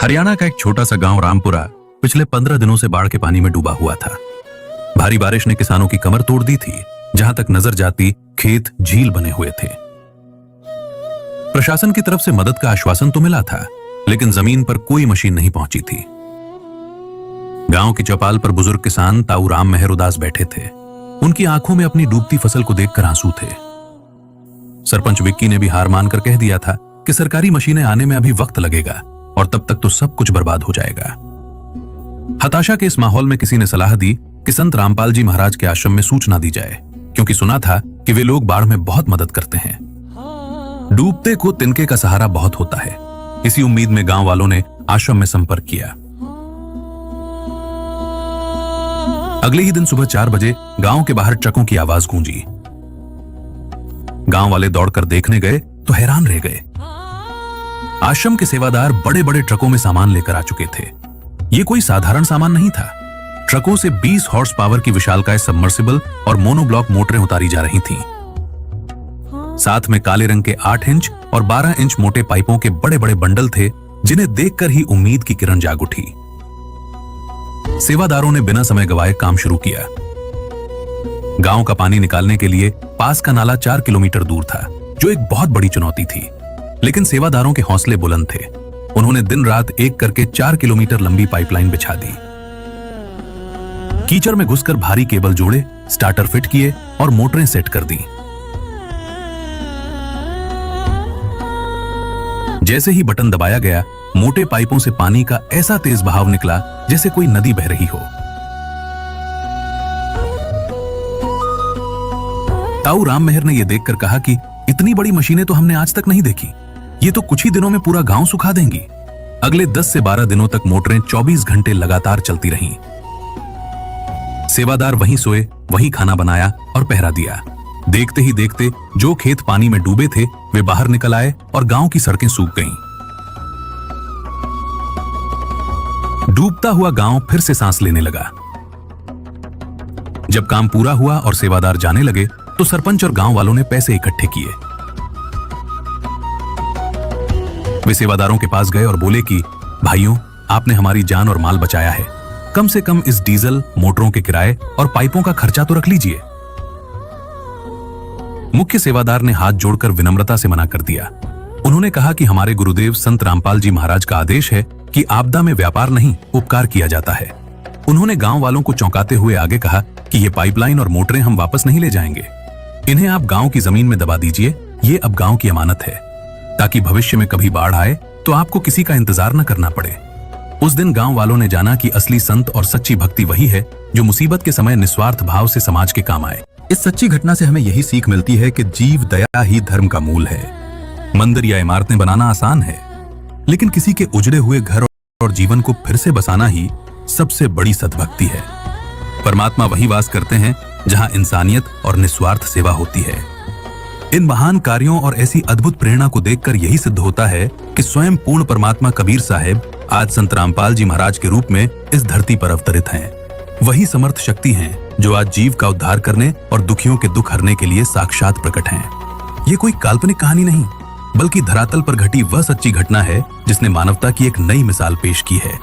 हरियाणा का एक छोटा सा गांव रामपुरा पिछले 15 दिनों से बाढ़ के पानी में डूबा हुआ था। भारी बारिश ने किसानों की कमर तोड़ दी थी। जहां तक नजर जाती खेत झील बने हुए थे। प्रशासन की तरफ से मदद का आश्वासन तो मिला था, लेकिन जमीन पर कोई मशीन नहीं पहुंची थी। गांव की चौपाल पर बुजुर्ग किसान ताऊ राम मेहर उदास बैठे थे। उनकी आंखों में अपनी डूबती फसल को देखकर आंसू थे। सरपंच विक्की ने भी हार मानकर कह दिया था कि सरकारी मशीनें आने में अभी वक्त लगेगा और तब तक तो सब कुछ बर्बाद हो जाएगा। हताशा के इस माहौल में किसी ने सलाह दी कि संत रामपाल जी महाराज के आश्रम में सूचना दी जाए, क्योंकि सुना था कि वे लोग बाढ़ में बहुत मदद करते हैं। डूबते को तिनके का सहारा बहुत होता है। इसी उम्मीद में गांव वालों ने आश्रम में संपर्क किया। अगले ही दिन सुबह 4 बजे गांव के बाहर ट्रकों की आवाज गूंजी। गांव वाले दौड़कर देखने गए तो हैरान रह गए। आश्रम के सेवादार बड़े बड़े ट्रकों में सामान लेकर आ चुके थे। यह कोई साधारण सामान नहीं था। ट्रकों से 20 हॉर्स पावर की विशालकाय सबमर्सिबल और मोनोब्लॉक मोटरें उतारी जा रही थीं। साथ में काले रंग के 8 इंच और 12 इंच मोटे पाइपों के बड़े बड़े बंडल थे, जिन्हें देखकर ही उम्मीद की किरण जाग उठी। सेवादारों ने बिना समय गवाए काम शुरू किया। गांव का पानी निकालने के लिए पास का नाला 4 किलोमीटर दूर था, जो एक बहुत बड़ी चुनौती थी। लेकिन सेवादारों के हौसले बुलंद थे। उन्होंने दिन रात एक करके 4 किलोमीटर लंबी पाइपलाइन बिछा दी। कीचड़ में घुसकर भारी केबल जोड़े, स्टार्टर फिट किए और मोटरें सेट कर दी। जैसे ही बटन दबाया गया, मोटे पाइपों से पानी का ऐसा तेज बहाव निकला जैसे कोई नदी बह रही हो। ताऊ राम मेहर ने यह देखकर कहा कि इतनी बड़ी मशीनें तो हमने आज तक नहीं देखी। ये तो कुछ ही दिनों में पूरा गांव सुखा देंगी। अगले 10 से 12 दिनों तक मोटरें 24 घंटे लगातार चलती रहीं। सेवादार वहीं सोए, वहीं खाना बनाया और पहरा दिया। देखते ही देखते जो खेत पानी में डूबे थे वे बाहर निकल आए और गांव की सड़कें सूख गईं। डूबता हुआ गांव फिर से सांस लेने लगा। जब काम पूरा हुआ और सेवादार जाने लगे तो सरपंच और गांव वालों ने पैसे इकट्ठे किए। वे सेवादारों के पास गए और बोले कि भाइयों, आपने हमारी जान और माल बचाया है। कम से कम इस डीजल, मोटरों के किराए और पाइपों का खर्चा तो रख लीजिए। मुख्य सेवादार ने हाथ जोड़कर विनम्रता से मना कर दिया। उन्होंने कहा कि हमारे गुरुदेव संत रामपाल जी महाराज का आदेश है कि आपदा में व्यापार नहीं, उपकार किया जाता है। उन्होंने गांव वालों को चौंकाते हुए आगे कहा कि ये पाइपलाइन और मोटरें हम वापस नहीं ले जाएंगे। इन्हें आप गांव की जमीन में दबा दीजिए। ये अब गांव की अमानत है, ताकि भविष्य में कभी बाढ़ आए तो आपको किसी का इंतजार न करना पड़े। उस दिन गांव वालों ने जाना कि असली संत और सच्ची भक्ति वही है जो मुसीबत के समय निस्वार्थ भाव से समाज के काम आए। इस सच्ची घटना से हमें यही सीख मिलती है कि जीव दया ही धर्म का मूल है। मंदिर या इमारतें बनाना आसान है, लेकिन किसी के उजड़े हुए घर और जीवन को फिर से बसाना ही सबसे बड़ी सद्भक्ति है। परमात्मा वही वास करते हैं जहां इंसानियत और निस्वार्थ सेवा होती है। इन महान कार्यों और ऐसी अद्भुत प्रेरणा को देखकर यही सिद्ध होता है कि स्वयं पूर्ण परमात्मा कबीर साहब आज संत रामपाल जी महाराज के रूप में इस धरती पर अवतरित हैं। वही समर्थ शक्ति हैं जो आज जीव का उद्धार करने और दुखियों के दुख हरने के लिए साक्षात प्रकट हैं। ये कोई काल्पनिक कहानी नहीं, बल्कि धरातल पर घटी वह सच्ची घटना है जिसने मानवता की एक नई मिसाल पेश की है।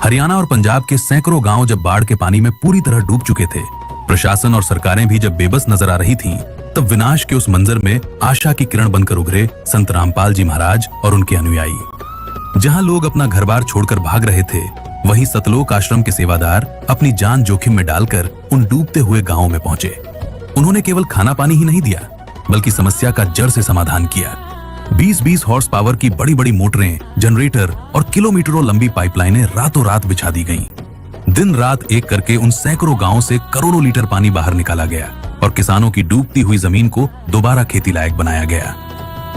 हरियाणा और पंजाब के सैकड़ों गांव जब बाढ़ के पानी में पूरी तरह डूब चुके थे, प्रशासन और सरकारें भी जब बेबस नजर आ रही थीं, तब विनाश के उस मंजर में आशा की किरण बनकर उभरे संत रामपाल जी महाराज और उनके अनुयायी। जहां लोग अपना घर-बार छोड़कर भाग रहे थे, वहीं सतलोक आश्रम के सेवादार अपनी जान जोखिम में डालकर उन डूबते हुए गांवों में पहुंचे। उन्होंने केवल खाना पानी ही नहीं दिया, बल्कि समस्या का जड़ से समाधान किया। 20-20 हॉर्स पावर की बड़ी बड़ी मोटरें, जनरेटर और किलोमीटरों लंबी पाइपलाइनें रातों रात बिछा दी गईं। दिन रात एक करके उन सैकड़ों गांवों से करोड़ों लीटर पानी बाहर निकाला गया और किसानों की डूबती हुई जमीन को दोबारा खेती लायक बनाया गया।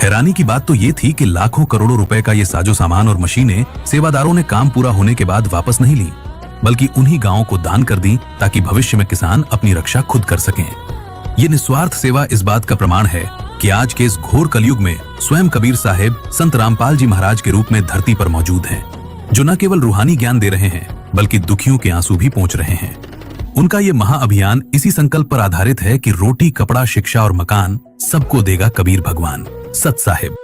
हैरानी की बात तो ये थी कि लाखों करोड़ों रुपए का ये साजो सामान और मशीनें सेवादारों ने काम पूरा होने के बाद वापस नहीं ली, बल्कि उन्हीं गांवों को दान कर दी ताकि भविष्य में किसान अपनी रक्षा खुद कर सकें। ये निस्वार्थ सेवा इस बात का प्रमाण है कि आज के इस घोर कलयुग में स्वयं कबीर साहेब संत रामपाल जी महाराज के रूप में धरती पर मौजूद हैं, जो न केवल रूहानी ज्ञान दे रहे हैं, बल्कि दुखियों के आंसू भी पोंछ रहे हैं। उनका ये महाअभियान इसी संकल्प पर आधारित है कि रोटी, कपड़ा, शिक्षा और मकान सबको देगा कबीर भगवान। सत साहिब।